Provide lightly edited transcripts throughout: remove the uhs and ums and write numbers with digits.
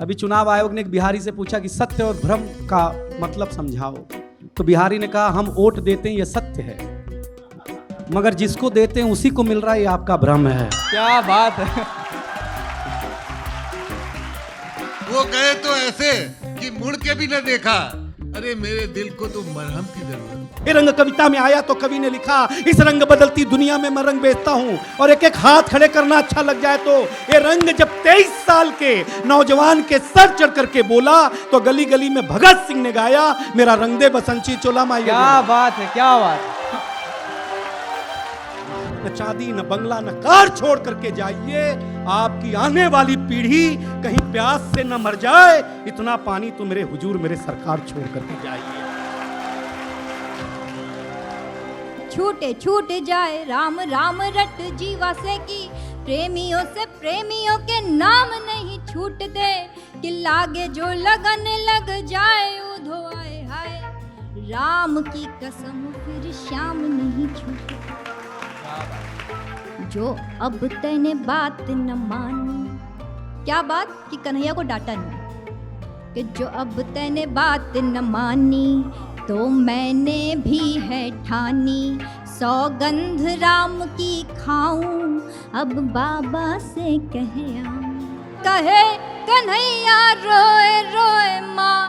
अभी चुनाव आयोग ने एक बिहारी से पूछा कि सत्य और भ्रम का मतलब समझाओ, तो बिहारी ने कहा हम वोट देते हैं ये सत्य है, मगर जिसको देते हैं उसी को मिल रहा है ये आपका भ्रम है। क्या बात है। वो गए तो ऐसे कि मुड़ के भी न देखा। अरे मेरे दिल को तो मरहम की जरूरत। ये रंग कविता में आया तो कवि ने लिखा, इस रंग बदलती दुनिया में मैं रंग बेचता हूँ, और एक एक हाथ खड़े करना अच्छा लग जाए तो ये रंग जब 23 साल के नौजवान के सर चढ़ करके बोला तो गली गली में भगत सिंह ने गाया, मेरा रंग दे बसंती चोला माई। क्या बात है, क्या बात है। न चांदी न बंगला न कार छोड़ करके जाइए, आपकी आने वाली पीढ़ी कहीं प्यास से न मर जाए, इतना पानी तो मेरे हुजूर मेरे सरकार छोड़ करके जाइए। छूटे छूट जाए राम राम रट जीवा से की, प्रेमियों से प्रेमियों के नाम नहीं छूटते, कि लागे जो लगन लग जाए उधो आए हाय, राम की कसम फिर श्याम नहीं छूटते। जो अब तैने बात न मानी, क्या बात कि कन्हैया को डांटा नहीं, कि जो अब तैने बात न मानी तो मैंने भी है ठानी, सौगंध राम की खाऊं अब बाबा से कह आऊं, कहे कन्हैया रोए रोए माँ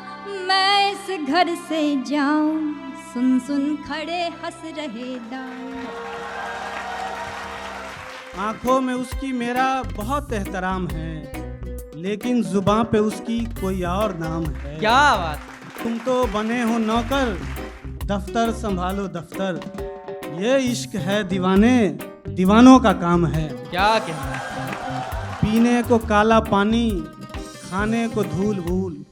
मैं इस घर से जाऊं, सुन सुन खड़े हंस रहे दाऊं। आंखों में उसकी मेरा बहुत एहतराम है, लेकिन जुबां पे उसकी कोई और नाम है। क्या बात। तुम तो बने हो नौकर, दफ्तर संभालो दफ्तर, ये इश्क है दीवाने, दीवानों का काम है। क्या कहना। पीने को काला पानी, खाने को धूल भूल,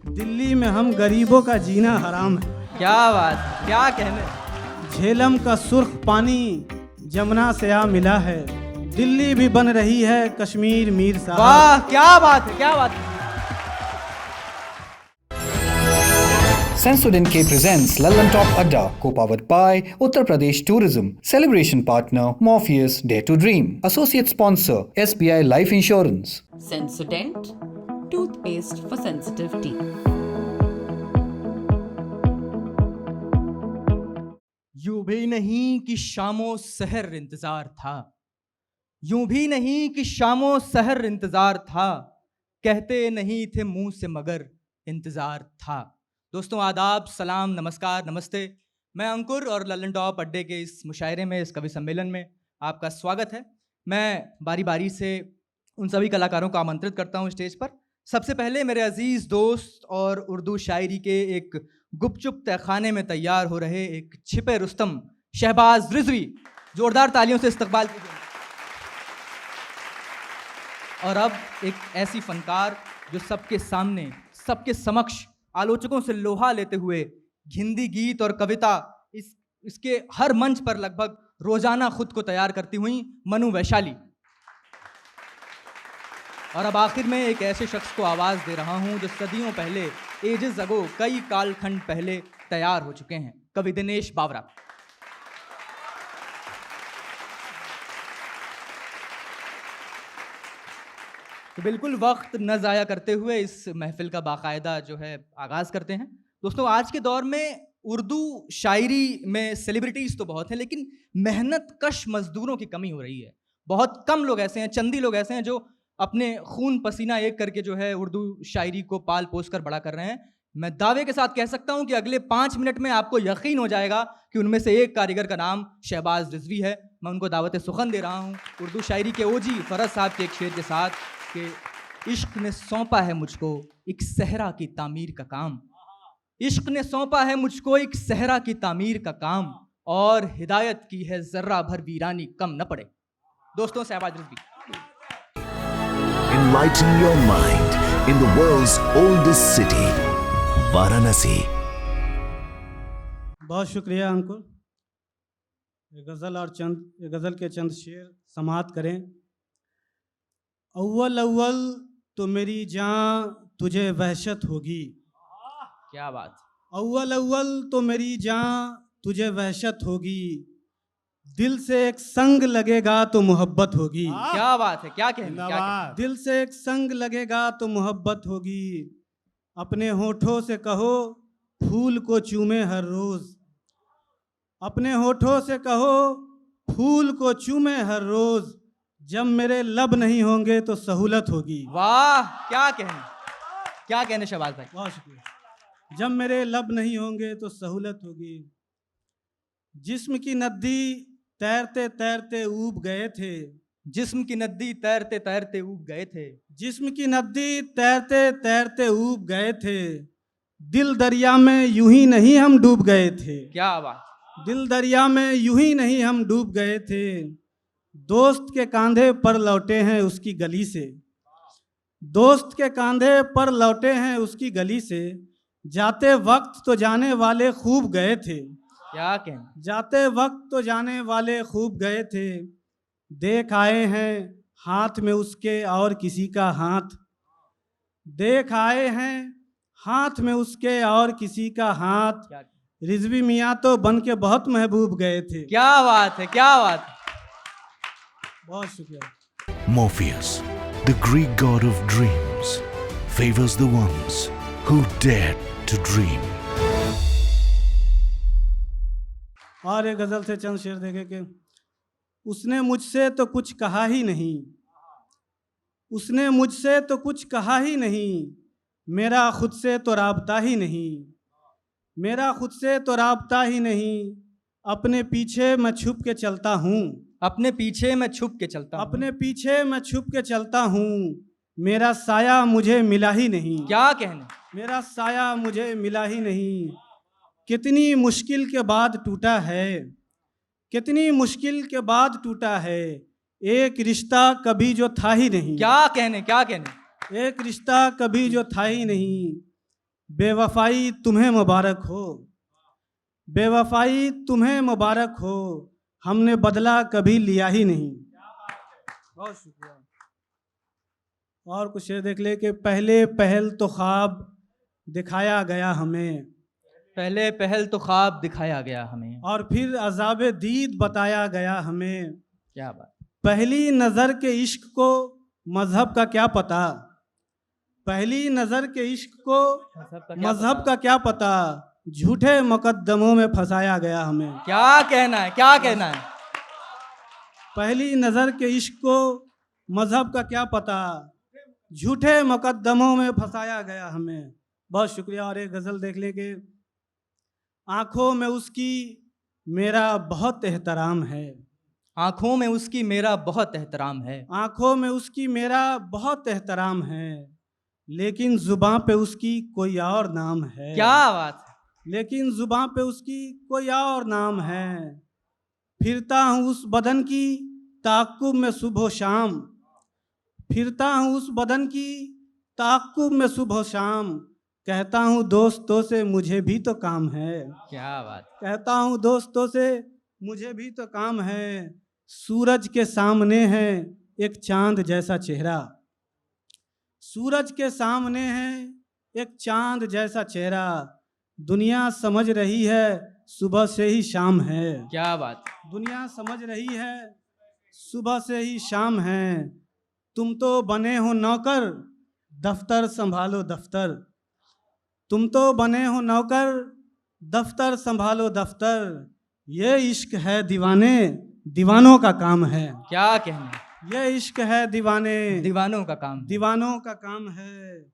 दिल्ली में हम गरीबों का जीना हराम है। क्या बात, क्या कहने। झेलम का सुर्ख पानी जमुना से आ मिला है, दिल्ली भी बन रही है कश्मीर मीर साहब। वाह, क्या बात है, क्या बात है। Sensodyne K presents Lallan Top Adda, co-powered by Uttar Pradesh Tourism. Celebration partner Morpheus Dare to Dream. Associate sponsor SBI Life Insurance. Sensodent, toothpaste for sensitive teeth. यूं भी नहीं कि शामो सहर इंतजार था, यूं भी नहीं कि शामो सहर इंतजार था, कहते नहीं थे मुंह से मगर इंतजार था। दोस्तों आदाब, सलाम, नमस्कार, नमस्ते। मैं अंकुर और लल्लन टॉप अड्डे के इस मुशायरे में, इस कवि सम्मेलन में आपका स्वागत है। मैं बारी बारी से उन सभी कलाकारों को आमंत्रित करता हूं स्टेज पर। सबसे पहले मेरे अजीज़ दोस्त और उर्दू शायरी के एक गुपचुप तहखाने में तैयार हो रहे एक छिपे रुस्तम शहबाज रिजवी, जोरदार तालियों से इस्तकबाल कीजिए। और अब एक ऐसी फनकार जो सबके सामने, सबके समक्ष आलोचकों से लोहा लेते हुए हिंदी गीत और कविता इसके हर मंच पर लगभग रोजाना खुद को तैयार करती हुई मनु वैशाली। और अब आखिर में एक ऐसे शख्स को आवाज दे रहा हूं जो सदियों पहले, एजेस अगो, कई कालखंड पहले तैयार हो चुके हैं, कवि दिनेश बावरा। तो बिल्कुल वक्त न ज़ाया करते हुए इस महफिल का बाकायदा जो है आगाज़ करते हैं। दोस्तों आज के दौर में उर्दू शायरी में सेलिब्रिटीज़ तो बहुत हैं, लेकिन मेहनत कश मजदूरों की कमी हो रही है। बहुत कम लोग ऐसे हैं, चंदी लोग ऐसे हैं जो अपने खून पसीना एक करके जो है उर्दू शायरी को पाल पोस कर बड़ा कर रहे हैं। मैं दावे के साथ कह सकता हूं कि अगले 5 मिनट में आपको यकीन हो जाएगा कि उनमें से एक कारीगर का नाम शहबाज रिजवी है। मैं उनको दावत सुखन दे रहा हूं उर्दू शायरी के ओजी फरज साहब के एक शेर के साथ कि इश्क ने सौंपा है मुझको एक सहरा की तामीर का काम, इश्क ने सौंपा है मुझको एक सहरा की तामीर का काम, और हिदायत की है जर्रा भर वीरानी कम न पड़े। दोस्तों Shahbaz Rizvi. Enlighten your mind in the world's oldest city, Varanasi. बहुत शुक्रिया अंकुर। गज़ल के चंद शेर समाअत करें। अव्वल अव्वल तो मेरी जान तुझे वहशत होगी, क्या बात। अव्वल अव्वल तो मेरी जान तुझे वहशत होगी, दिल से एक संग लगेगा तो मोहब्बत होगी। क्या बात है, क्या कहने, क्या कहने। जिंदाबाद। दिल से एक संग लगेगा तो मोहब्बत होगी। अपने होठों से कहो फूल को चूमे हर रोज। अपने होठों से कहो फूल को चूमे हर रोज। जब मेरे लब नहीं होंगे तो सहूलत होगी। वाह, क्या कहने, क्या कहने शहबाज भाई। बहुत शुक्रिया। जब मेरे लब नहीं होंगे तो सहूलत होगी। जिस्म की नदी तैरते तैरते ऊब गए थे। जिस्म की नदी तैरते तैरते ऊब गए थे। जिस्म की नदी तैरते तैरते ऊब गए थे। दिल दरिया में यूं ही नहीं हम डूब गए थे। क्या बात। दिल दरिया में यूं ही नहीं हम डूब गए थे। दोस्त के कांधे पर लौटे हैं उसकी गली से। दोस्त के कांधे पर लौटे हैं उसकी गली से। जाते वक्त तो जाने वाले खूब गए थे। क्या कहने। जाते वक्त तो जाने वाले खूब गए थे। देख आए हैं हाथ में उसके और किसी का हाथ। देख आए हैं हाथ में उसके और किसी का हाथ। क्या, रिजवी मियाँ तो बन के बहुत महबूब गए थे। क्या बात है, क्या बात है। बहुत शुक्रिया। Morpheus, the Greek god of dreams, favors the ones who dare to dream. और एक गजल से चंद शेर देखे कि उसने मुझसे तो कुछ कहा ही नहीं। उसने मुझसे तो कुछ कहा ही नहीं। मेरा खुद से तो राबता ही नहीं। मेरा खुद से तो राबता ही नहीं। अपने पीछे मैं छुप के चलता हूँ। अपने पीछे मैं छुप के चलता हूँ। अपने पीछे मैं छुप के चलता हूँ। मेरा साया मुझे मिला ही नहीं। क्या कहने। मेरा साया मुझे मिला ही नहीं। कितनी मुश्किल के बाद टूटा है। कितनी मुश्किल के बाद टूटा है। एक रिश्ता कभी जो था ही नहीं। क्या कहने, क्या कहने। एक रिश्ता कभी जो था ही नहीं। बेवफाई तुम्हें मुबारक हो। बेवफाई तुम्हें मुबारक हो। हमने बदला कभी लिया ही नहीं। बहुत शुक्रिया। और कुछ शेर देख ले कि पहले पहल तो ख्वाब दिखाया गया हमें। पहले पहल तो ख्वाब दिखाया गया हमें। और फिर अज़ाब दीद बताया गया हमें। क्या बात। पहली नज़र के इश्क को मजहब का क्या पता। पहली नज़र के इश्क को मजहब का क्या पता। झूठे मुकद्दमों में फंसाया गया हमें। क्या कहना है, क्या कहना है। पहली नज़र के इश्क को मजहब का क्या पता। झूठे मुकद्दमों में फंसाया गया हमें। बहुत शुक्रिया। और एक गज़ल देख ले कि आँखों में उसकी मेरा बहुत एहतराम है। आँखों में उसकी मेरा बहुत एहतराम है। आँखों में उसकी मेरा बहुत एहतराम है। लेकिन जुबां पे उसकी कोई और नाम है। क्या बात है। लेकिन जुबां पे उसकी कोई और नाम है। फिरता हूँ उस बदन की ताक़ुब में सुबह शाम। फिरता हूँ उस बदन की ताक़ुब में सुबह शाम। कहता हूँ दोस्तों से मुझे भी तो काम है। क्या बात। कहता हूँ दोस्तों से मुझे भी तो काम है। सूरज के सामने है एक चांद जैसा चेहरा। सूरज के सामने है एक चांद जैसा चेहरा। दुनिया समझ रही है सुबह से ही शाम है। क्या बात। दुनिया समझ रही है सुबह से ही शाम है। तुम तो बने हो नौकर दफ्तर संभालो दफ्तर। तुम तो बने हो नौकर दफ्तर संभालो दफ्तर। ये इश्क है दीवाने दीवानों का काम है। क्या कहने। ये इश्क है दीवाने दीवानों का काम। दीवानों का काम है।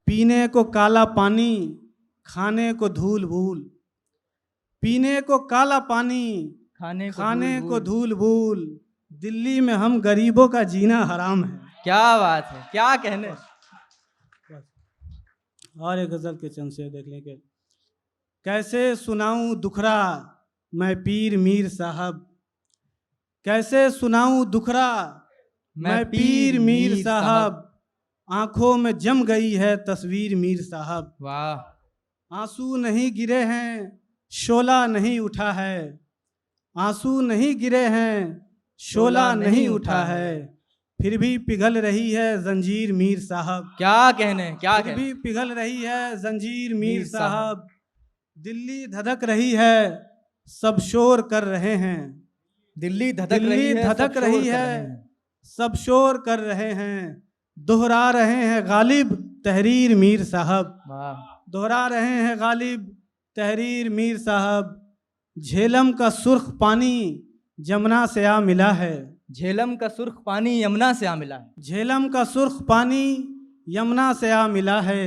पीने को काला पानी खाने को धूल भूल। पीने को काला पानी खाने को धूल भूल। दिल्ली में हम गरीबों का जीना हराम है। क्या बात है, क्या कहने। और एक गजल के चंद शेर देख लेंगे। कैसे सुनाऊं दुखरा मैं पीर मीर साहब। कैसे सुनाऊं दुखरा मैं पीर मीर साहब। आंखों में जम गई है तस्वीर मीर साहब। वाह। आंसू नहीं गिरे हैं शोला नहीं उठा है। आंसू नहीं गिरे हैं शोला नहीं उठा है। फिर भी पिघल रही है जंजीर मीर साहब, क्या कहने, क्या फिर कहने। भी पिघल रही है जंजीर मीर मीर साहब। साहब। दिल्ली धधक रही है, सब शोर कर रहे हैं। दिल्ली धधक दिल्ली रही है, सब धधक शोर रही कर है, रहे हैं। सब शोर कर रहे हैं। दोहरा रहे हैं गालिब तहरीर मीर साहब, वाह, दोहरा रहे हैं गालिब तहरीर मीर साहब। झेलम का सुर्ख पानी जमुना से आ मिला है, झेलम का सुर्ख पानी यमुना से आ मिला है। झेलम का सुर्ख पानी यमुना से आ मिला है।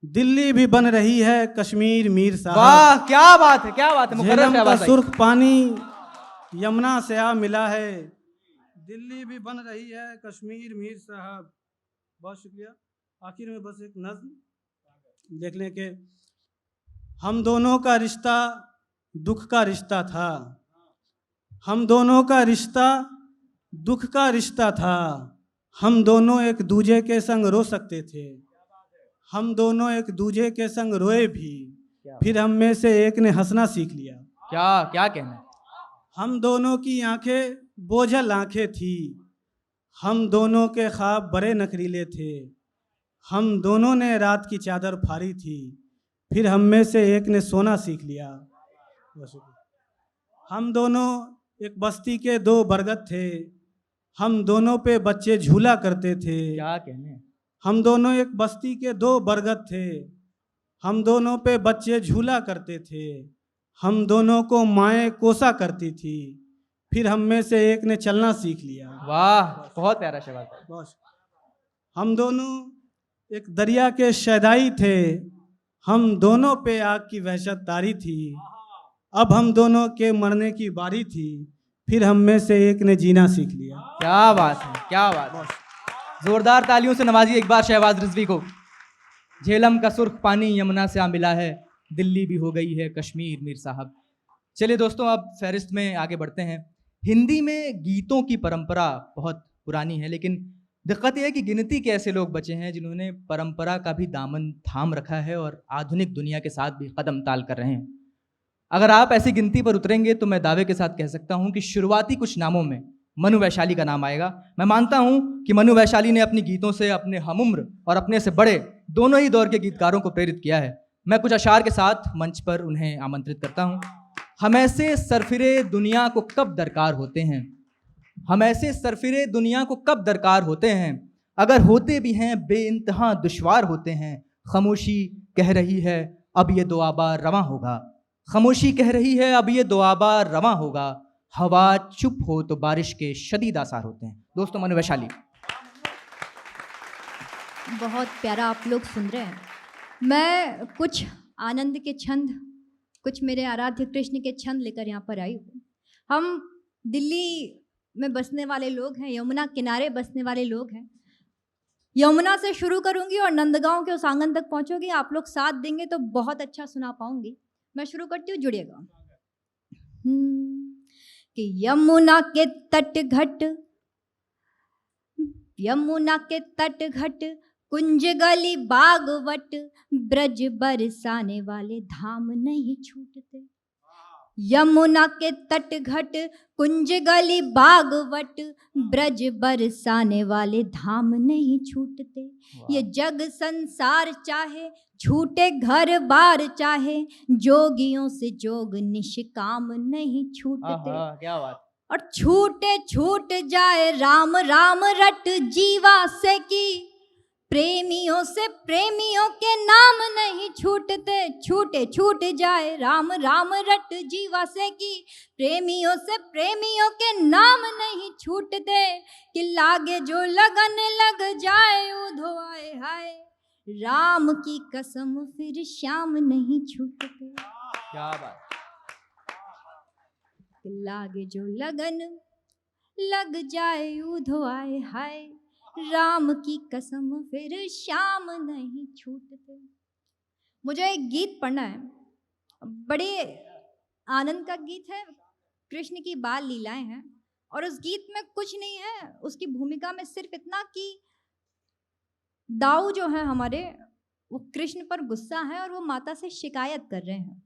दिल्ली भी बन रही है कश्मीर मीर साहब, वाह, क्या बात है, क्या बात है। मुकर्रर झेलम का शहबाज भाई। सुर्ख पानी यमुना से आ मिला है। दिल्ली भी बन रही है कश्मीर मीर साहब। बहुत शुक्रिया। आखिर में बस एक नज्म देख लें कि हम दोनों का रिश्ता दुख का रिश्ता था, हम दोनों का रिश्ता दुख का रिश्ता था। हम दोनों एक दूजे के संग रो सकते थे, हम दोनों एक दूजे के संग रोए भी, फिर हम में से एक ने हंसना सीख लिया। क्या क्या कहना। हम दोनों की आंखें बोझल आंखें थी, हम दोनों के ख्वाब बड़े नखरीले थे। हम दोनों ने रात की चादर फाड़ी थी, फिर हम में से एक ने सोना सीख लिया। हम दोनों एक बस्ती के दो बरगद थे, हम दोनों पे बच्चे झूला करते थे। क्या कहने। हम दोनों एक बस्ती के दो बरगद थे, हम दोनों पे बच्चे झूला करते थे। हम दोनों को माएँ कोसा करती थी, फिर हम में से एक ने चलना सीख लिया। वाह, बहुत प्यारा शहबाज भाई। बस। हम दोनों एक दरिया के शैदाई थे, हम दोनों पे आग की वहशत तारी थी। अब हम दोनों के मरने की बारी थी, फिर हम में से एक ने जीना सीख लिया। क्या बात है, क्या बात है। जोरदार तालियों से नवाजिए एक बार शहबाज रिजवी को। झेलम का सुर्ख पानी यमुना से आ मिला है, दिल्ली भी हो गई है कश्मीर मीर साहब। चलिए दोस्तों, अब फहरिस्त में आगे बढ़ते हैं। हिंदी में गीतों की परंपरा बहुत पुरानी है, लेकिन दिक्कत यह है कि गिनती के ऐसे लोग बचे हैं जिन्होंने परंपरा का भी दामन थाम रखा है और आधुनिक दुनिया के साथ भी कदम ताल कर रहे हैं। अगर आप ऐसी गिनती पर उतरेंगे तो मैं दावे के साथ कह सकता हूं कि शुरुआती कुछ नामों में मनु वैशाली का नाम आएगा। मैं मानता हूं कि मनु वैशाली ने अपनी गीतों से अपने हमउम्र और अपने से बड़े दोनों ही दौर के गीतकारों को प्रेरित किया है। मैं कुछ अशार के साथ मंच पर उन्हें आमंत्रित करता हूं। हम ऐसे सरफिरे दुनिया को कब दरकार होते हैं, हम ऐसे सरफिरे दुनिया को कब दरकार होते हैं, अगर होते भी हैं बेइंतहा दुश्वार होते हैं। खामोशी कह रही है अब ये दुआबा रवां होगा, खामोशी कह रही है अब ये दुआबा रवां होगा। हवा चुप हो तो बारिश के शदीद आसार होते हैं। दोस्तों, मनु वैशाली। बहुत प्यारा आप लोग सुन रहे हैं। मैं कुछ आनंद के छंद, कुछ मेरे आराध्य कृष्ण के छंद लेकर यहाँ पर आई हूँ। हम दिल्ली में बसने वाले लोग हैं, यमुना किनारे बसने वाले लोग हैं। यमुना से शुरू करूँगी और नंदगांव के उस आंगन तक पहुँचोगी। आप लोग साथ देंगे तो बहुत अच्छा सुना पाऊंगी। मैं शुरू करती हूँ, जुड़िएगा। कि यमुना के तट घट, यमुना के तट घट, कुंज गली बागवट, ब्रज बरसाने वाले धाम नहीं छूटते। यमुना के तट घट, कुंज गली बागवट, ब्रज बरसाने वाले धाम नहीं छूटते। ये जग संसार चाहे छूटे घर बार चाहे, जोगियों से जोग निष्काम नहीं छूटते। क्या बात। और छूटे छूट जाए राम राम रट जीवा से की, प्रेमियों से प्रेमियों के नाम नहीं छूटते। छूटे छूट जाए राम राम रट जीवा से की, प्रेमियों से प्रेमियों के नाम नहीं छूटते। कि लागे जो लगन लग जाए उधो आए हाय, राम की कसम फिर श्याम नहीं छूटते। क्या बात। लागे जो लगन लग जाए उधो आए हाय, राम की कसम फिर श्याम नहीं छूटते। मुझे एक गीत पढ़ना है, बड़े आनंद का गीत है, कृष्ण की बाल लीलाएं हैं। और उस गीत में कुछ नहीं है, उसकी भूमिका में सिर्फ इतना कि दाऊ जो है हमारे, वो कृष्ण पर गुस्सा है और वो माता से शिकायत कर रहे हैं।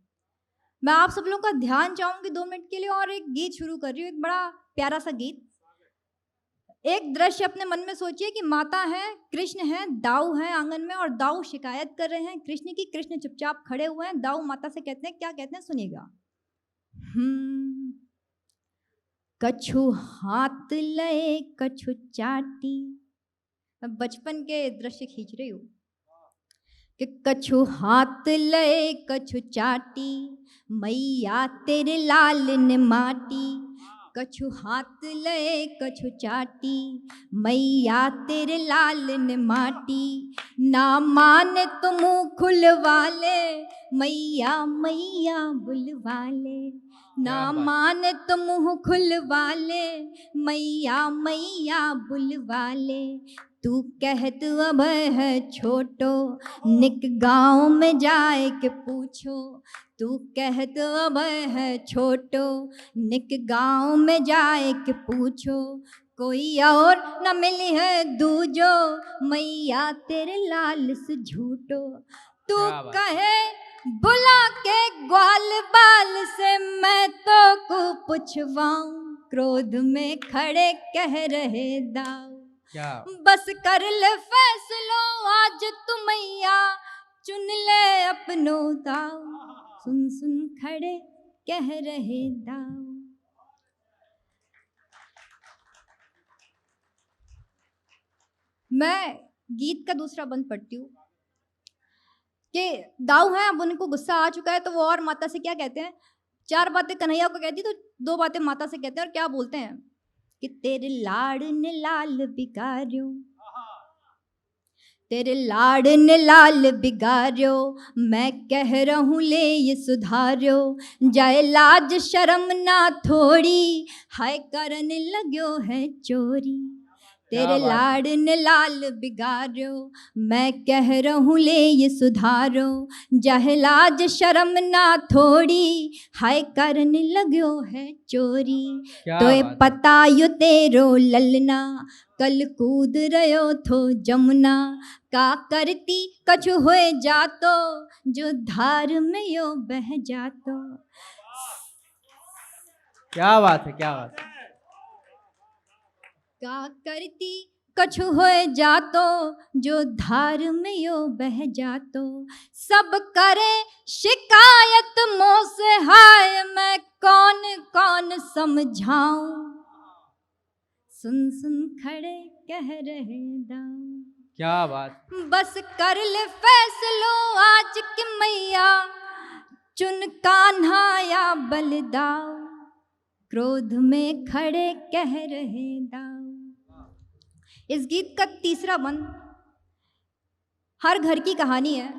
मैं आप सब लोगों का ध्यान चाहूंगी 2 मिनट के लिए और एक गीत शुरू कर रही हूँ, एक बड़ा प्यारा सा गीत। एक दृश्य अपने मन में सोचिए कि माता है, कृष्ण है, दाऊ है आंगन में और दाऊ शिकायत कर रहे हैं कृष्ण की। कृष्ण चुपचाप खड़े हुए हैं। दाऊ माता से कहते हैं, क्या कहते हैं सुनिएगा। कछु हाथ लए कछु चाटी। अब बचपन के दृश्य खींच रही हूँ कि कछु हाथ लए कछु चाटी, मैया तेरे लाल ने माटी। कछु हाथ लए कछु चाटी, मैया तेरे लाल ने माटी। ना माने तो मुँह खुलवा ले, मैया मैया बुलवा ले। ना माने तो मुँह खुलवा ले, मैया मैया बुलवा ले। तू कहत अब है छोटो, निक गाँव में जाए के पूछो। तू कहत अब है छोटो, निक गाँव में जाए के पूछो। कोई और न मिली है दूजो, मैया तेरे लाल से झूठो। तू कहे बुला के ग्वाल बाल से, मैं तो को पुछवाऊं। क्रोध में खड़े कह रहे दाऊ, बस कर ले फैसलो आज तू मैया, चुन ले अपनो दाऊ। सुन सुन खड़े कह रहे दाऊ। मैं गीत का दूसरा बंद पढ़ती हूँ कि दाऊ हैं, अब उनको गुस्सा आ चुका है तो वो और माता से क्या कहते हैं। 4 बातें कन्हैया को कहती तो 2 बातें माता से कहते हैं। और क्या बोलते हैं कि तेरे लाड़ ने लाल बिगाड़ो, तेरे लाड़ ने लाल बिगाड़ो। मैं कह रहूं ले ये सुधारो, जाए लाज शर्म ना थोड़ी, हाय करने लग्यो है चोरी। तेरे लाड़ ने लाल बिगाड़ो, मैं कह रहूं ले ये सुधारो, जाए लाज शर्म ना थोड़ी, हाय करने लग्यो है चोरी। तो ये पता यो तेरो ललना, कल कूद रहो थो जमुना। का करती कछु होए जातो, जो धार में यो बह जातो। क्या बात है, क्या बात है। का करती कछु होए जातो, जो धार में यो बह जातो। सब करे शिकायत मोह से, हाय मैं कौन कौन समझाऊं। सुन सुन खड़े कह रहे दाऊ। क्या बात। बस कर ले फैसलो आज कि मैया, चुन कान्हा या बलदाऊ। क्रोध में खड़े कह रहे दाऊ। इस गीत का तीसरा बंद, हर घर की कहानी है।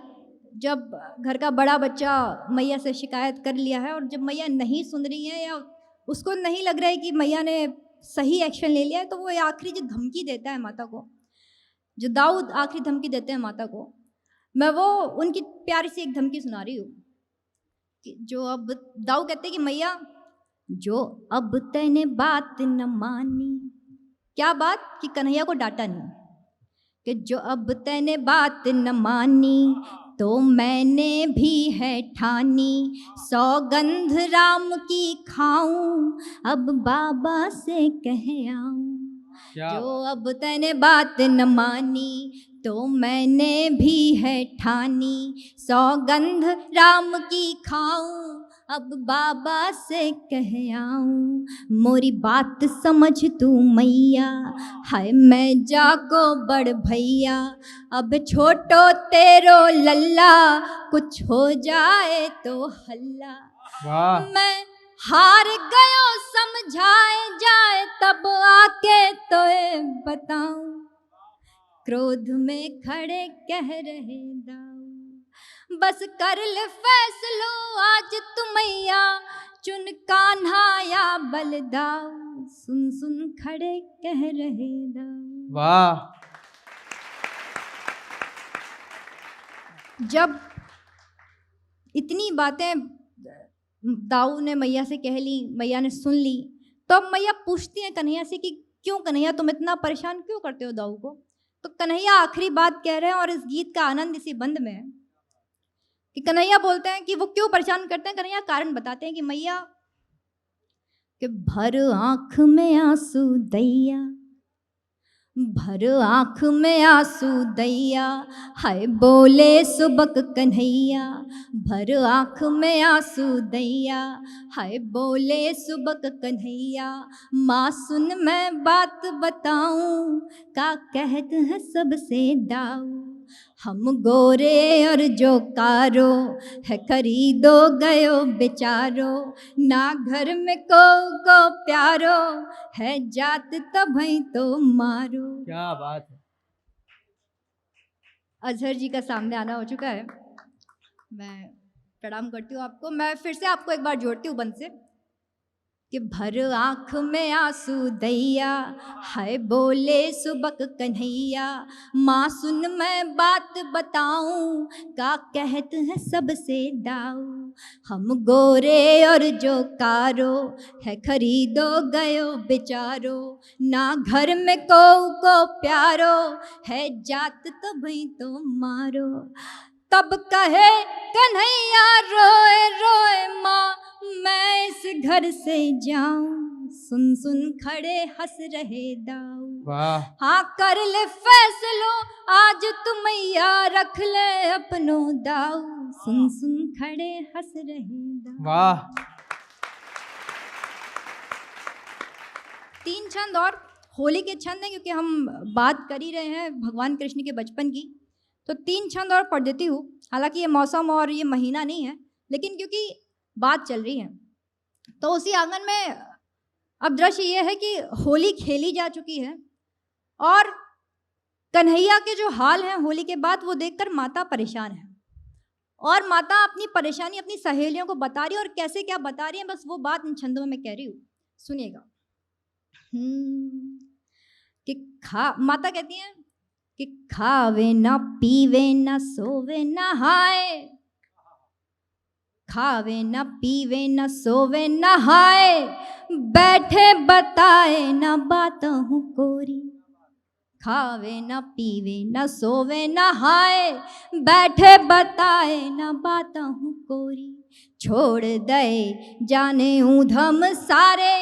जब घर का बड़ा बच्चा मैया से शिकायत कर लिया है और जब मैया नहीं सुन रही है या उसको नहीं लग रहा है कि मैया ने सही एक्शन ले लिया है, तो वो आखिरी जो धमकी देता है माता को, जो दाऊद आखिरी धमकी देते हैं माता को, मैं वो उनकी प्यारी सी एक धमकी सुना रही हूँ कि जो अब दाऊ कहते हैं कि मैया, जो अब तैने बात न मानी। क्या बात कि कन्हैया को डांटा नहीं, कि जो अब तैने बात न मानी, तो मैंने भी है ठानी। सौगंध राम की खाऊं, अब बाबा से कह आऊं। जो अब तैने बात न मानी, तो मैंने भी है ठानी। सौगंध राम की खाऊं, अब बाबा से कह आऊं। मोरी बात समझ तू मैया, हाय मैं जाको बड़ भैया। अब छोटो तेरो लल्ला, कुछ हो जाए तो हल्ला। मैं हार गयो समझाए जाए, तब आके तोए बताऊं। क्रोध में खड़े कह रहे दाऊ, बस कर ले फैसलो आज तू मैया, चुन कान्हा या बलदाऊ। सुन सुन खड़े कह रहे दाऊ। वाह। जब इतनी बातें दाऊ ने मैया से कह ली, मैया ने सुन ली, तो अब मैया पूछती हैं कन्हैया से कि क्यों कन्हैया, तुम इतना परेशान क्यों करते हो दाऊ को। तो कन्हैया आखिरी बात कह रहे हैं और इस गीत का आनंद इसी बंद में है कि कन्हैया बोलते हैं कि वो क्यों परेशान करते हैं। कन्हैया कारण बताते हैं कि मैया, कि भर आंख में आंसू दैया, भर आँख में आंसू दैया, हाय बोले सुबक कन्हैया। भर आँख में आंसू दैया, हाय बोले सुबक कन्हैया। माँ सुन मैं बात बताऊं, का कहत है सबसे दाऊ। हम गोरे और जो कारो, है खरीदो गयो बेचारो। ना घर में को प्यारो, है जात तभई तो मारो। क्या बात है। अजहर जी का सामने आना हो चुका है। मैं प्रणाम करती हूँ आपको। मैं फिर से आपको एक बार जोड़ती हूँ बंद से कि भर आँख में आंसू दैया, हाय बोले सुबक कन्हैया। माँ सुन मैं बात बताऊं, का कहत है सबसे दाऊ। हम गोरे और जो कारो, है खरीदो गयो बेचारो। ना घर में को प्यारो, है जात तभई तो मारो। तब कहे कन्हैया रोए रोए माँ, मैं इस घर से जाऊं। सुन सुन खड़े हंस रहे दाऊ। वाह हाँ कर ले फैसलो आज तुमैया, रख ले अपनो दाऊ। सुन सुन खड़े हंस रहे दाऊ। वाह। 3 छंद और होली के छंद हैं, क्योंकि हम बात कर ही रहे हैं भगवान कृष्ण के बचपन की, तो 3 छंद और पढ़ देती हूँ। हालांकि ये मौसम और ये महीना नहीं है, लेकिन क्योंकि बात चल रही है तो उसी आंगन में अब दृश्य ये है कि होली खेली जा चुकी है और कन्हैया के जो हाल हैं होली के बाद वो देखकर माता परेशान है। और माता अपनी परेशानी अपनी सहेलियों को बता रही है, और कैसे क्या बता रही है बस वो बात इन छंदों में मैं कह रही हूँ, सुनिएगा। माता कहती हैं कि खावे ना पीवे ना सोवे नहाए, खावे न पीवे न सोवे नहाए, बैठे बताए न बातों कोरी। खावे न पीवे न सोवे नहाए, बैठे बताए न बातों कोरी। छोड़ दे जाने ऊधम सारे,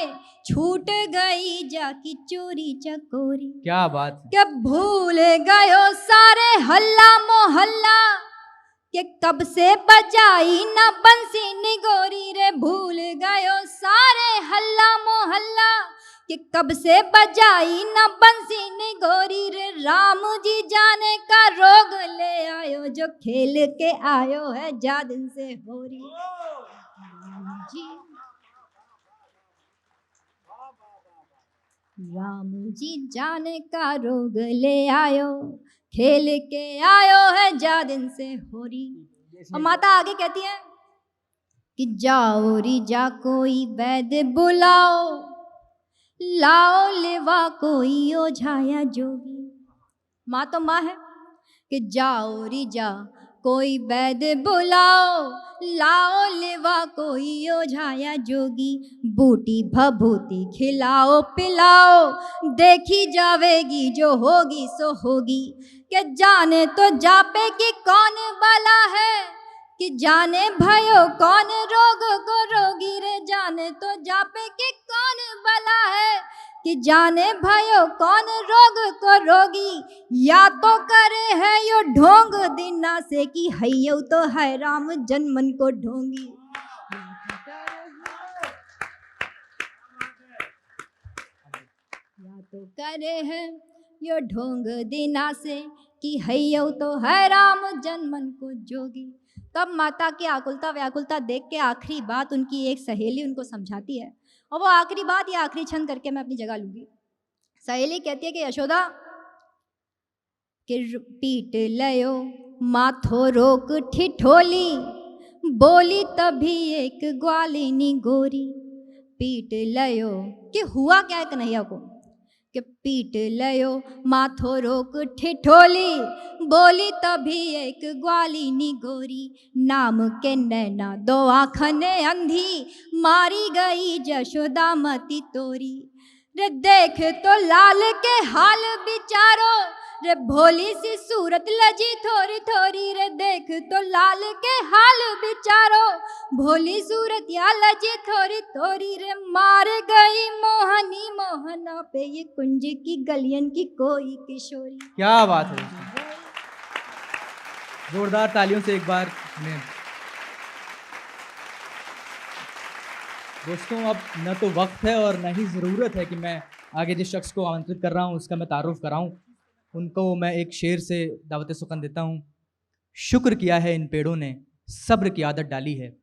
छूट गई जाकी चोरी चकोरी। क्या बात है। क्या भूल गयो सारे हल्ला मोहल्ला, कि कब से बजाई न बंसी निगोरी रे। भूल गयो सारे हल्ला मोहल्ला, कि कब से बजाई न बंसी निगोरी रे। राम जी जाने का रोग ले आयो, जो खेल के आयो है जा दिन से होरी। राम जी जाने का रोग ले आयो, खेल के आयो है जा दिन से होरी। और माता आगे कहती है कि जाओ री जा कोई वैद्य बुलाओ, लाओ लेवा कोई ओझाया जोगी। माँ तो माँ है कि जाओ री जा कोई वैद्य बुलाओ, लाओ लेवा कोई ओझाया जोगी। बूटी भभूति खिलाओ पिलाओ, देखी जावेगी जो होगी सो होगी। कि जाने तो जापे कि कौन बला है, कि जाने भयो कौन रोग को रोगी रे। जाने तो जापे कि कौन बला है, कि जाने भयो कौन रोग को रोगी। या तो करे है यो ढोंग दिना से, कि हैयो तो है राम जन्मन को ढोंगी। या तो करे है यो ढोंग दिना से, कि हैयो तो है राम जन्मन को जोगी। तब माता की आकुलता व्याकुलता देख के आखिरी बात उनकी एक सहेली उनको समझाती है, और वो आखिरी बात या आखिरी छंद करके मैं अपनी जगह लूंगी। सहेली कहती है कि यशोदा कि पीट लयो माथो रोक ठिठोली, बोली तभी एक ग्वालिनी गोरी। पीट लयो कि हुआ क्या है कन्हैया को, कि पीट लयो माथो रोक ठिठोली, बोली तभी एक ग्वालिनी गोरी। नाम के नैना दो आँखने अंधी, मारी गई जशोदा मती तोरी। रे देख तो लाल के हाल बिचारो, रे भोली सी सूरत लजी थोड़ी थोड़ी। रे देख तो लाल के हाल बिचारो, भोली सूरत या लजी थोड़ी थोड़ी। रे मार गई मोहन रानी मोहना पे ये कुंज की गलियन की कोई किशोरी। क्या बात है दोस्तों। जोरदार तालियों से एक बार हमें। दोस्तों अब न तो वक्त है और न ही ज़रूरत है कि मैं आगे जिस शख्स को आमंत्रित कर रहा हूँ उसका मैं तारुफ कराऊँ। उनको मैं एक शेर से दावत सुखन देता हूँ। शुक्र किया है इन पेड़ों ने सब्र की आदत डाली है,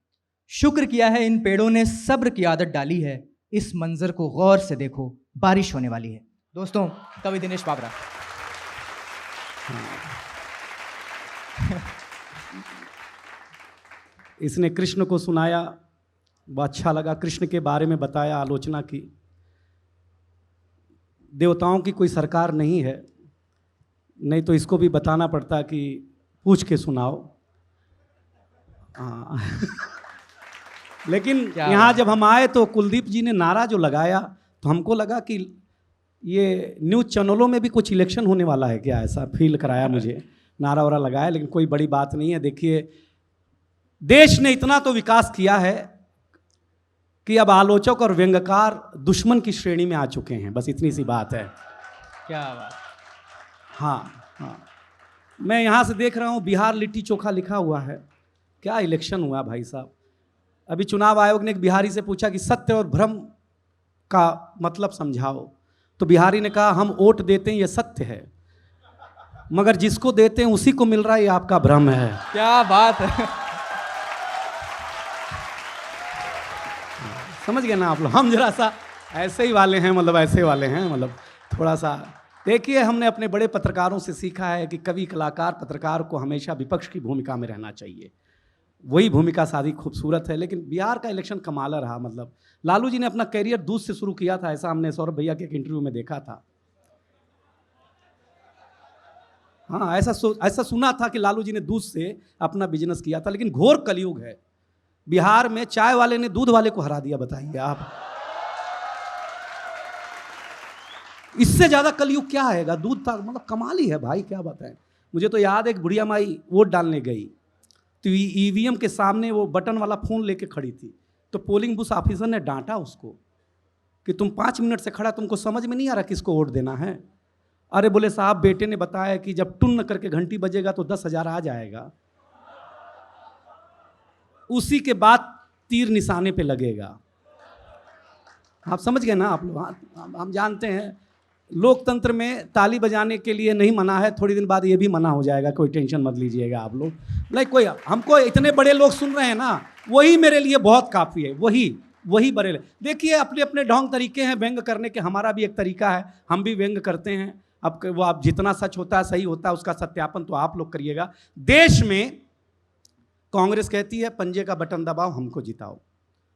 शुक्र किया है इन पेड़ों ने सब्र की आदत डाली है, इस मंजर को गौर से देखो बारिश होने वाली है। दोस्तों कवि दिनेश बाबरा। इसने कृष्ण को सुनाया, वो अच्छा लगा, कृष्ण के बारे में बताया, आलोचना की। देवताओं की कोई सरकार नहीं है, नहीं तो इसको भी बताना पड़ता कि पूछ के सुनाओ। हाँ लेकिन यहाँ जब हम आए तो कुलदीप जी ने नारा जो लगाया तो हमको लगा कि ये न्यूज़ चैनलों में भी कुछ इलेक्शन होने वाला है क्या, ऐसा फील कराया मुझे। नारा वारा लगाया, लेकिन कोई बड़ी बात नहीं है। देखिए देश ने इतना तो विकास किया है कि अब आलोचक और व्यंग्यकार दुश्मन की श्रेणी में आ चुके हैं, बस इतनी सी बात है। क्या बात। हाँ, मैं यहाँ से देख रहा हूँ बिहार लिट्टी चोखा लिखा हुआ है। क्या इलेक्शन हुआ भाई साहब। अभी चुनाव आयोग ने एक बिहारी से पूछा कि सत्य और भ्रम का मतलब समझाओ, तो बिहारी ने कहा हम वोट देते हैं ये सत्य है, मगर जिसको देते हैं उसी को मिल रहा है ये आपका भ्रम है। क्या बात है। समझ गए ना आप लोग। हम जरा सा ऐसे ही वाले हैं, मतलब ऐसे वाले हैं, मतलब थोड़ा सा। देखिए हमने अपने बड़े पत्रकारों से सीखा है कि कवि कलाकार पत्रकार को हमेशा विपक्ष की भूमिका में रहना चाहिए, वही भूमिका सारी खूबसूरत है। लेकिन बिहार का इलेक्शन कमाल रहा। मतलब लालू जी ने अपना कैरियर दूध से शुरू किया था, ऐसा हमने सौरभ भैया के एक इंटरव्यू में देखा था। हाँ, ऐसा सुना था कि लालू जी ने दूध से अपना बिजनेस किया था। लेकिन घोर कलयुग है, बिहार में चाय वाले ने दूध वाले को हरा दिया। बताइए आप, इससे ज्यादा कलयुग क्या आएगा। दूध था, मतलब कमाल ही है भाई, क्या बताएं। मुझे तो याद है एक बुढ़िया माई वोट डालने गई तो ईवीएम के सामने वो बटन वाला फोन लेके खड़ी थी, तो पोलिंग बूथ ऑफिसर ने डांटा उसको कि तुम 5 मिनट से खड़ा, तुमको समझ में नहीं आ रहा किसको वोट देना है। अरे बोले साहब बेटे ने बताया कि जब टुन करके घंटी बजेगा तो 10,000 आ जाएगा, उसी के बाद तीर निशाने पे लगेगा। आप समझ गए ना आप लोग। हम जानते हैं लोकतंत्र में ताली बजाने के लिए नहीं मना है, थोड़ी दिन बाद ये भी मना हो जाएगा, कोई टेंशन मत लीजिएगा आप लोग। लाइक कोई हमको इतने बड़े लोग सुन रहे हैं ना, वही मेरे लिए बहुत काफ़ी है। वही बड़े लोग। देखिए अपने अपने ढंग तरीके हैं व्यंग करने के, हमारा भी एक तरीका है, हम भी व्यंग करते हैं। अब वो आप जितना सच होता है सही होता है उसका सत्यापन तो आप लोग करिएगा। देश में कांग्रेस कहती है पंजे का बटन दबाओ हमको जिताओ,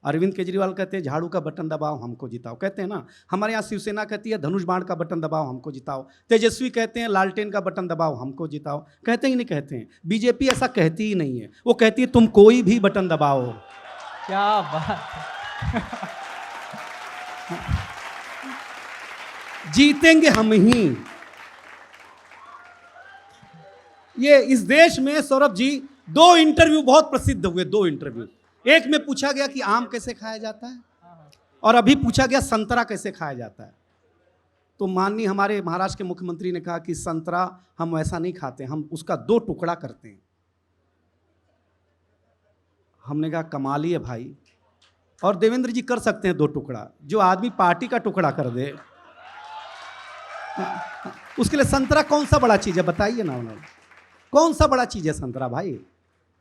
अरविंद केजरीवाल कहते हैं झाड़ू का बटन दबाओ हमको जिताओ, कहते हैं ना। हमारे यहाँ शिवसेना कहती है धनुष बाण का बटन दबाओ हमको जिताओ, तेजस्वी कहते हैं लालटेन का बटन दबाओ हमको जिताओ। कहते ही नहीं कहते हैं। बीजेपी ऐसा कहती ही नहीं है, वो कहती है तुम कोई भी बटन दबाओ। क्या बात। जीतेंगे हम ही। ये इस देश में सौरभ जी 2 इंटरव्यू बहुत प्रसिद्ध हुए, 2 इंटरव्यू। एक में पूछा गया कि आम कैसे खाया जाता है, और अभी पूछा गया संतरा कैसे खाया जाता है। तो माननीय हमारे महाराष्ट्र के मुख्यमंत्री ने कहा कि संतरा हम वैसा नहीं खाते, हम उसका 2 टुकड़ा करते हैं। हमने कहा कमाल ही है भाई। और देवेंद्र जी कर सकते हैं 2 टुकड़ा, जो आदमी पार्टी का टुकड़ा कर दे उसके लिए संतरा कौन सा बड़ा चीज़ है बताइए ना उन्होंने। कौन सा बड़ा चीज़ है संतरा भाई।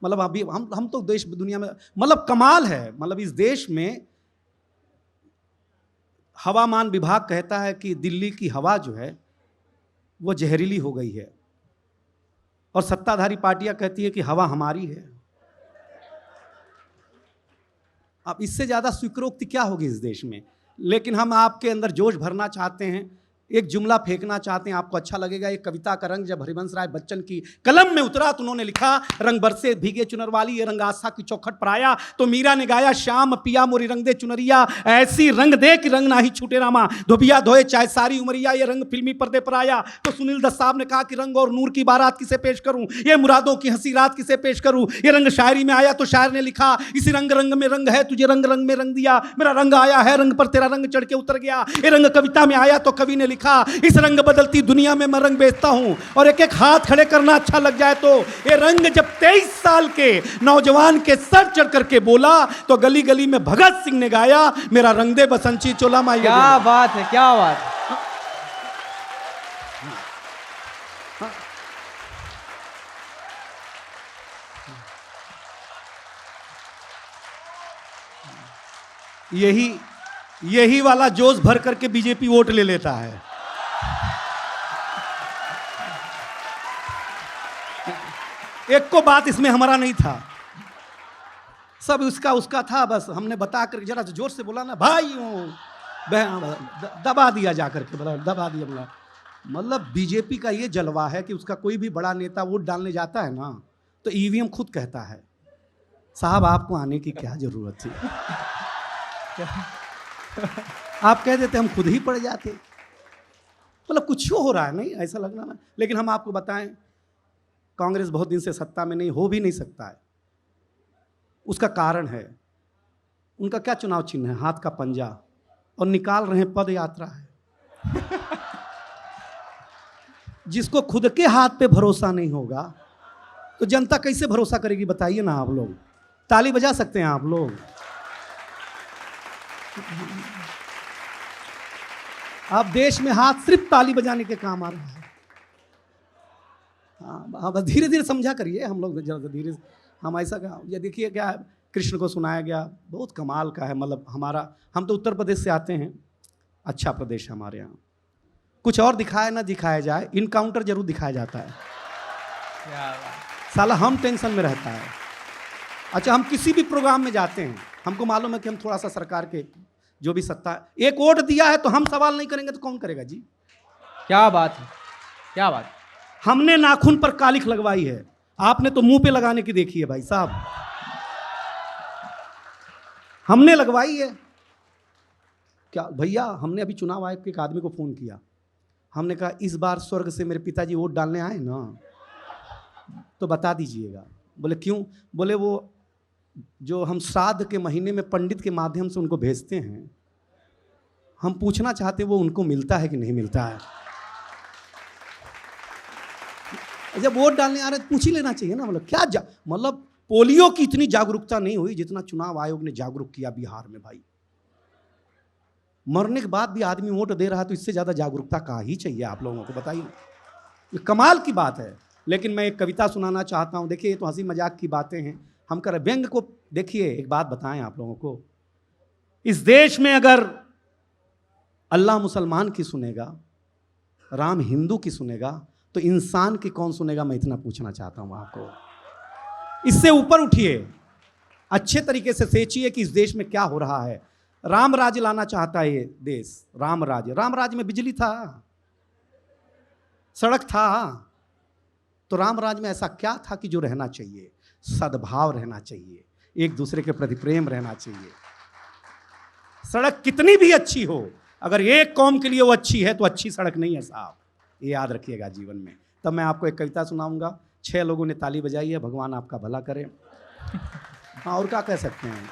मतलब अभी हम तो देश दुनिया में, मतलब कमाल है। मतलब इस देश में हवामान विभाग कहता है कि दिल्ली की हवा जो है वो जहरीली हो गई है, और सत्ताधारी पार्टियां कहती है कि हवा हमारी है। अब इससे ज़्यादा स्वीकारोक्ति क्या होगी इस देश में। लेकिन हम आपके अंदर जोश भरना चाहते हैं एक जुमला फेंकना चाहते हैं, आपको अच्छा लगेगा। एक कविता का रंग जब हरिवंश राय बच्चन की कलम में उतरा तो उन्होंने लिखा, रंग बरसे भीगे चुनर वाली, ये रंग आस्था की चौखट पर आया। तो मीरा ने गाया, श्याम पिया मोरी रंग दे चुनरिया, ऐसी रंग दे कि रंग ना ही छूटे रामा, धोबिया धोए चाहे सारी उमरिया, ये रंग फिल्मी पर्दे पर आया। तो सुनील दत्त साहब ने कहा कि रंग और नूर की बारात किसे पेश करूं, ये मुरादों की हंसी रात किसे पेश करूं। ये रंग शायरी में आया तो शायर ने लिखा, इसी रंग रंग में रंग है, तुझे रंग रंग में रंग दिया, मेरा रंग आया है रंग पर तेरा रंग चढ़ के उतर गया। ये रंग कविता में आया तो कवि ने लिखा, इस रंग बदलती दुनिया में मैं रंग बेचता हूं, और एक एक हाथ खड़े करना अच्छा लग जाए तो। ये रंग जब 23 साल के नौजवान के सर चढ़ करके बोला तो गली गली में भगत सिंह ने गाया, मेरा रंग दे बसंती चोला माई। क्या बात है, क्या बात है। यही वाला जोश भर करके बीजेपी वोट ले लेता है। एक को बात इसमें हमारा नहीं था, सब उसका था, बस हमने बता कर जरा जोर से बोला ना भाई, दबा दिया जाकर के, बोला दबा दिया। बोला मतलब बीजेपी का ये जलवा है कि उसका कोई भी बड़ा नेता वोट डालने जाता है ना तो ईवीएम खुद कहता है, साहब आपको आने की क्या जरूरत थी। आप कह देते हम खुद ही पड़ जाते। मतलब कुछ हो रहा है, नहीं ऐसा लगना ना। लेकिन हम आपको बताएं, कांग्रेस बहुत दिन से सत्ता में नहीं, हो भी नहीं सकता है। उसका कारण है, उनका क्या चुनाव चिन्ह है, हाथ का पंजा, और निकाल रहे हैं पद यात्रा है। जिसको खुद के हाथ पे भरोसा नहीं होगा तो जनता कैसे भरोसा करेगी, बताइए ना आप लोग। ताली बजा सकते हैं आप लोग। आप देश में हाथ सिर्फ ताली बजाने के काम आ रहा है। हाँ, बस धीरे धीरे समझा करिए हम लोग, जरा धीरे। हम ऐसा क्या, ये देखिए क्या कृष्ण को सुनाया गया, बहुत कमाल का है। मतलब हम तो उत्तर प्रदेश से आते हैं, अच्छा प्रदेश है हमारे यहाँ। कुछ और दिखाया ना दिखाया जाए, इनकाउंटर जरूर दिखाया जाता है। साला हम टेंशन में रहता है। अच्छा, हम किसी भी प्रोग्राम में जाते हैं, हमको मालूम है कि हम थोड़ा सा सरकार के जो भी सत्ता, एक वोट दिया है तो हम सवाल नहीं करेंगे तो कौन करेगा जी। क्या बात है, क्या बात। हमने नाखून पर कालिख लगवाई है, आपने तो मुंह पे लगाने की देखी है भाई साहब। हमने लगवाई है क्या भैया। हमने अभी चुनाव आयोग के एक आदमी को फोन किया, हमने कहा इस बार स्वर्ग से मेरे पिताजी वोट डालने आए ना तो बता दीजिएगा। बोले क्यों? बोले वो जो हम श्राद्ध के महीने में पंडित के माध्यम से उनको भेजते हैं, हम पूछना चाहते वो उनको मिलता है कि नहीं मिलता है। जब वोट डालने आ रहे तो पूछ ही लेना चाहिए ना। मतलब क्या मतलब पोलियो की इतनी जागरूकता नहीं हुई जितना चुनाव आयोग ने जागरूक किया बिहार में भाई। मरने के बाद भी आदमी वोट दे रहा है तो इससे ज्यादा जागरूकता का ही चाहिए आप लोगों को, बताइए। ये कमाल की बात है। लेकिन मैं एक कविता सुनाना चाहता हूं। देखिए, ये तो हंसी मजाक की बातें हैं, हम कर व्यंग को। देखिए एक बात बताएं आप लोगों को, इस देश में अगर अल्लाह मुसलमान की सुनेगा, राम हिंदू की सुनेगा, तो इंसान की कौन सुनेगा? मैं इतना पूछना चाहता हूं आपको। इससे ऊपर उठिए, अच्छे तरीके से सोचिए कि इस देश में क्या हो रहा है। राम राज्य लाना चाहता है ये देश, राम राज्य में बिजली था, सड़क था, तो राम राज्य में ऐसा क्या था कि जो रहना चाहिए? सद्भाव रहना चाहिए, एक दूसरे के प्रति प्रेम रहना चाहिए। सड़क कितनी भी अच्छी हो, अगर एक कौम के लिए वो अच्छी है तो अच्छी सड़क नहीं है साहब, ये याद रखिएगा जीवन में। तब मैं आपको एक कविता सुनाऊंगा। 6 लोगों ने ताली बजाई है, भगवान आपका भला करे। हाँ, और क्या कह सकते हैं।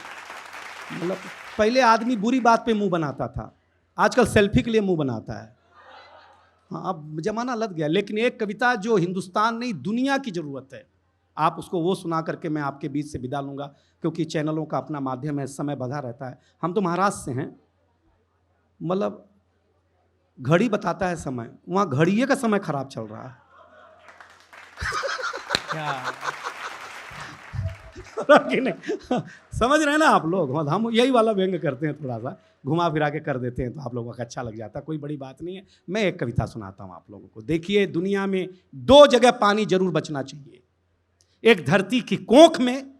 मतलब पहले आदमी बुरी बात पे मुंह बनाता था, आजकल सेल्फी के लिए मुंह बनाता है। हाँ, अब जमाना लग गया। लेकिन एक कविता जो हिंदुस्तान नहीं दुनिया की जरूरत है, आप उसको वो सुना करके मैं आपके बीच से विदा लूँगा, क्योंकि चैनलों का अपना माध्यम है, समय बधा रहता है। हम तो महाराष्ट्र से हैं, मतलब घड़ी बताता है समय, वहाँ घड़िए का समय खराब चल रहा है। कि नहीं? समझ रहे हैं ना आप लोग। हम यही वाला व्यंग करते हैं, थोड़ा सा घुमा फिरा के कर देते हैं तो आप लोगों को अच्छा लग जाता है, कोई बड़ी बात नहीं है। मैं एक कविता सुनाता हूँ आप लोगों को। देखिए, दुनिया में 2 जगह पानी जरूर बचना चाहिए, एक धरती की कोख में,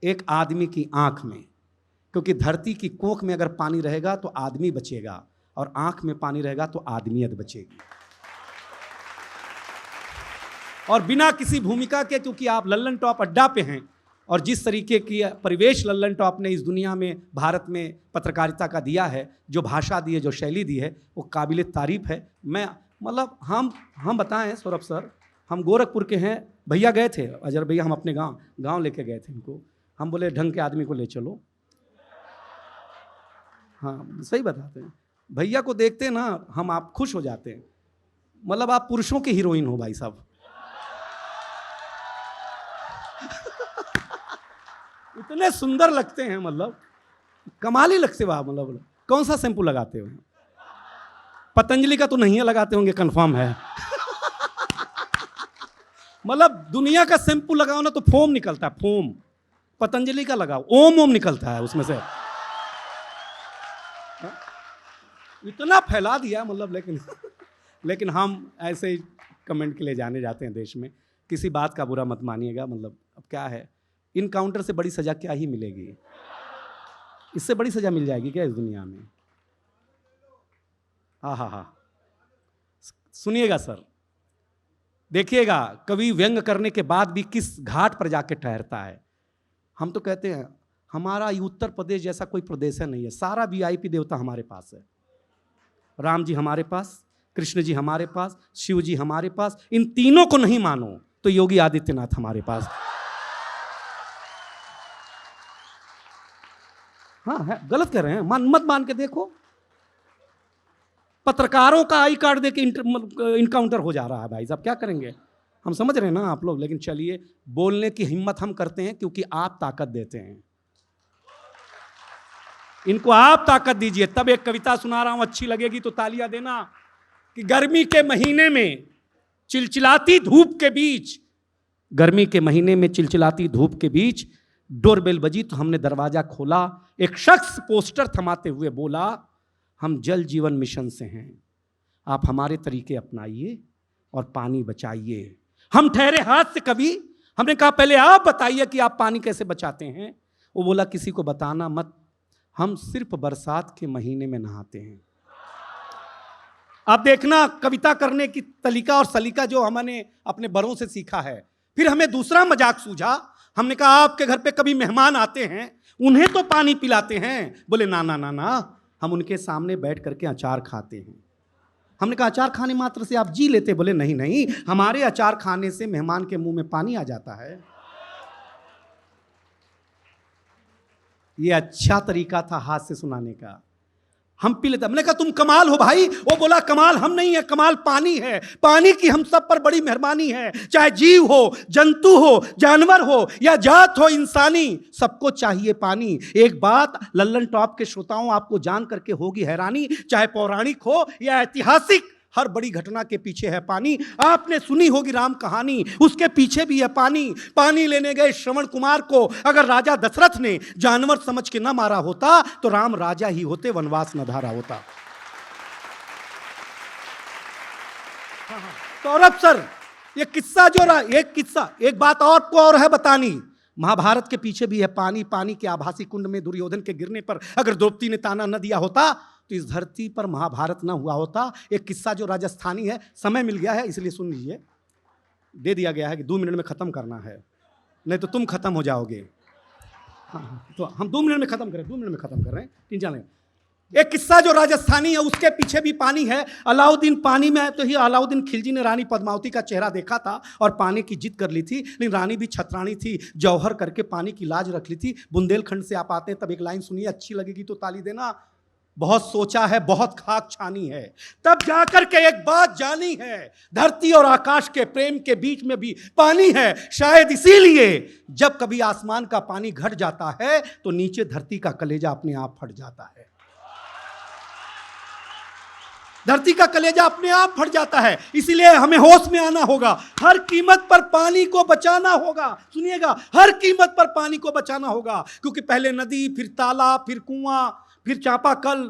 एक आदमी की आंख में। क्योंकि धरती की कोख में अगर पानी रहेगा तो आदमी बचेगा, और आंख में पानी रहेगा तो आदमियत बचेगी। और बिना किसी भूमिका के, क्योंकि आप लल्लन टॉप अड्डा पे हैं और जिस तरीके की परिवेश लल्लन टॉप ने इस दुनिया में, भारत में पत्रकारिता का दिया है, जो भाषा दी है, जो शैली दी है, वो काबिल तारीफ है। मैं मतलब हम बताएं सौरभ सर, हम गोरखपुर के हैं, भैया गए थे, अजहर भैया, हम अपने गांव लेके गए थे इनको। हम बोले ढंग के आदमी को ले चलो। हाँ सही बताते हैं, भैया को देखते ना हम आप खुश हो जाते हैं। मतलब आप पुरुषों के हीरोइन हो भाई साहब। इतने सुंदर लगते हैं, मतलब कमाल ही लगते हो आप। मतलब कौन सा शैम्पू लगाते हो? पतंजलि का तो नहीं लगाते होंगे, कंफर्म है। मतलब दुनिया का शैम्पू लगाओ ना तो फोम निकलता है, फोम। पतंजलि का लगाओ, ओम निकलता है उसमें से। इतना फैला दिया मतलब, लेकिन हम ऐसे ही कमेंट के लिए जाने जाते हैं देश में। किसी बात का बुरा मत मानिएगा। मतलब अब क्या है, इनकाउंटर से बड़ी सजा क्या ही मिलेगी? इससे बड़ी सजा मिल जाएगी क्या इस दुनिया में? हाँ, सुनिएगा सर, देखिएगा कवि व्यंग करने के बाद भी किस घाट पर जाके ठहरता है। हम तो कहते हैं हमारा उत्तर प्रदेश जैसा कोई प्रदेश है नहीं है, सारा वीआईपी देवता हमारे पास है। राम जी हमारे पास, कृष्ण जी हमारे पास, शिव जी हमारे पास। इन तीनों को नहीं मानो तो योगी आदित्यनाथ हमारे पास। हाँ है, गलत कर रहे हैं, मत मान के देखो। पत्रकारों का आई कार्ड देके इनकाउंटर हो जा रहा है भाई साहब, क्या करेंगे? हम समझ रहे हैं ना आप लोग, लेकिन चलिए, बोलने की हिम्मत हम करते हैं क्योंकि आप ताकत देते हैं। इनको आप ताकत दीजिए। तब एक कविता सुना रहा हूं, अच्छी लगेगी तो तालियां देना। कि गर्मी के महीने में चिलचिलाती धूप के बीच, गर्मी के महीने में चिलचिलाती धूप के बीच डोरबेल बजी तो हमने दरवाजा खोला। एक शख्स पोस्टर थमाते हुए बोला, हम जल जीवन मिशन से हैं, आप हमारे तरीके अपनाइए और पानी बचाइए। हम ठहरे हाथ से कभी, हमने कहा पहले आप बताइए कि आप पानी कैसे बचाते हैं। वो बोला किसी को बताना मत, हम सिर्फ बरसात के महीने में नहाते हैं। अब देखना कविता करने की तरीका और सलीका जो हमने अपने बड़ों से सीखा है। फिर हमें दूसरा मजाक सूझा, हमने कहा आपके घर पे कभी मेहमान आते हैं, उन्हें तो पानी पिलाते हैं। बोले ना ना ना ना, हम उनके सामने बैठ करके अचार खाते हैं। हमने कहा अचार खाने मात्र से आप जी लेते? बोले नहीं नहीं, हमारे अचार खाने से मेहमान के मुंह में पानी आ जाता है। ये अच्छा तरीका था हाथ से सुनाने का। हम पी लेते। हमने कहा तुम कमाल हो भाई। वो बोला कमाल हम नहीं है, कमाल पानी है। पानी की हम सब पर बड़ी मेहरबानी है। चाहे जीव हो, जंतु हो, जानवर हो या जात हो इंसानी, सबको चाहिए पानी। एक बात लल्लन टॉप के श्रोताओं, आपको जान करके होगी हैरानी, चाहे पौराणिक हो या ऐतिहासिक, हर बड़ी घटना के पीछे है पानी। आपने सुनी होगी राम कहानी, उसके पीछे भी है पानी। पानी लेने गए श्रवण कुमार को अगर राजा दशरथ ने जानवर समझ के न मारा होता तो राम राजा ही होते, वनवास न धारा होता। सौरभ सर, ये किस्सा जो रहा, एक किस्सा, एक बात और है बतानी। महाभारत के पीछे भी है पानी। पानी के आभासी कुंड में दुर्योधन के गिरने पर अगर द्रौपदी ने ताना न दिया होता तो इस धरती पर महाभारत ना हुआ होता। एक किस्सा जो राजस्थानी है, समय मिल गया है इसलिए सुन लीजिए। दे दिया गया है कि 2 मिनट में ख़त्म करना है, नहीं तो तुम ख़त्म हो जाओगे। हाँ, तो हम 2 मिनट में ख़त्म करें, 2 मिनट में ख़त्म कर रहे हैं, 3-4 मिनट। एक किस्सा जो राजस्थानी है उसके पीछे भी पानी है। अलाउद्दीन पानी में है तो ही अलाउद्दीन खिलजी ने रानी पद्मावती का चेहरा देखा था और पानी की जिद कर ली थी। लेकिन रानी भी छतरानी थी, जौहर करके पानी की लाज रख ली थी। बुंदेलखंड से आप आते हैं तब एक लाइन सुनिए, अच्छी लगेगी तो ताली देना। बहुत सोचा है, बहुत खाक छानी है, तब जाकर के एक बात जानी है, धरती और आकाश के प्रेम के बीच में भी पानी है। शायद इसीलिए जब कभी आसमान का पानी घट जाता है तो नीचे धरती का कलेजा अपने आप फट जाता है। धरती का कलेजा अपने आप फट जाता है। इसीलिए हमें होश में आना होगा, हर कीमत पर पानी को बचाना होगा। सुनिएगा, हर कीमत पर पानी को बचाना होगा, क्योंकि पहले नदी, फिर तालाब, फिर कुआं, फिर चापाकल,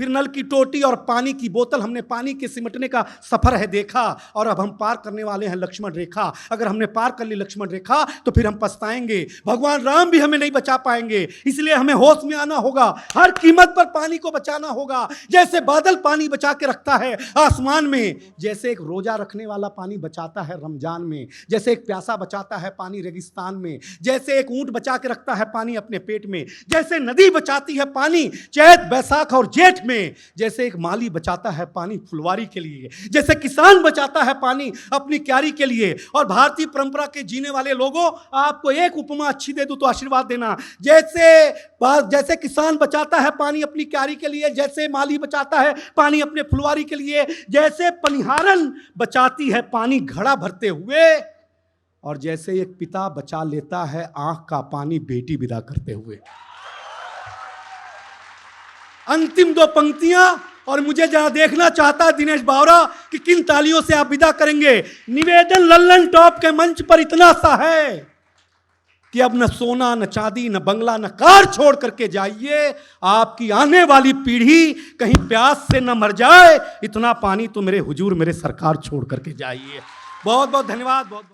फिर नल की टोटी और पानी की बोतल, हमने पानी के सिमटने का सफर है देखा, और अब हम पार करने वाले हैं लक्ष्मण रेखा। अगर हमने पार कर ली लक्ष्मण रेखा तो फिर हम पछताएंगे, भगवान राम भी हमें नहीं बचा पाएंगे। इसलिए हमें होश में आना होगा, हर कीमत पर पानी को बचाना होगा। जैसे बादल पानी बचा के रखता है आसमान में, जैसे एक रोजा रखने वाला पानी बचाता है रमजान में, जैसे एक प्यासा बचाता है पानी रेगिस्तान में, जैसे एक ऊंट बचा के रखता है पानी अपने पेट में, जैसे नदी बचाती है पानी चैत बैसाख और जेठ में, जैसे एक माली बचाता है पानी फुलवारी के लिए, जैसे किसान बचाता है पानी अपनी क्यारी के लिए। और भारतीय परंपरा के जीने वाले लोगों, आपको एक उपमा अच्छी दे दूं तो आशीर्वाद देना। जैसे किसान बचाता है पानी अपनी क्यारी के लिए, जैसे माली बचाता है पानी अपने फुलवारी के लिए, जैसे पनिहारन बचाती है पानी घड़ा भरते हुए, और जैसे एक पिता बचा लेता है आंख का पानी बेटी विदा करते हुए। अंतिम दो पंक्तियां, और मुझे जरा देखना चाहता है दिनेश बावरा कि किन तालियों से आप विदा करेंगे। निवेदन लल्लन टॉप के मंच पर इतना सा है कि अब न सोना न चांदी न बंगला न कार छोड़ करके जाइए, आपकी आने वाली पीढ़ी कहीं प्यास से न मर जाए, इतना पानी तो मेरे हुजूर मेरे सरकार छोड़ करके जाइए। बहुत बहुत धन्यवाद। बहुत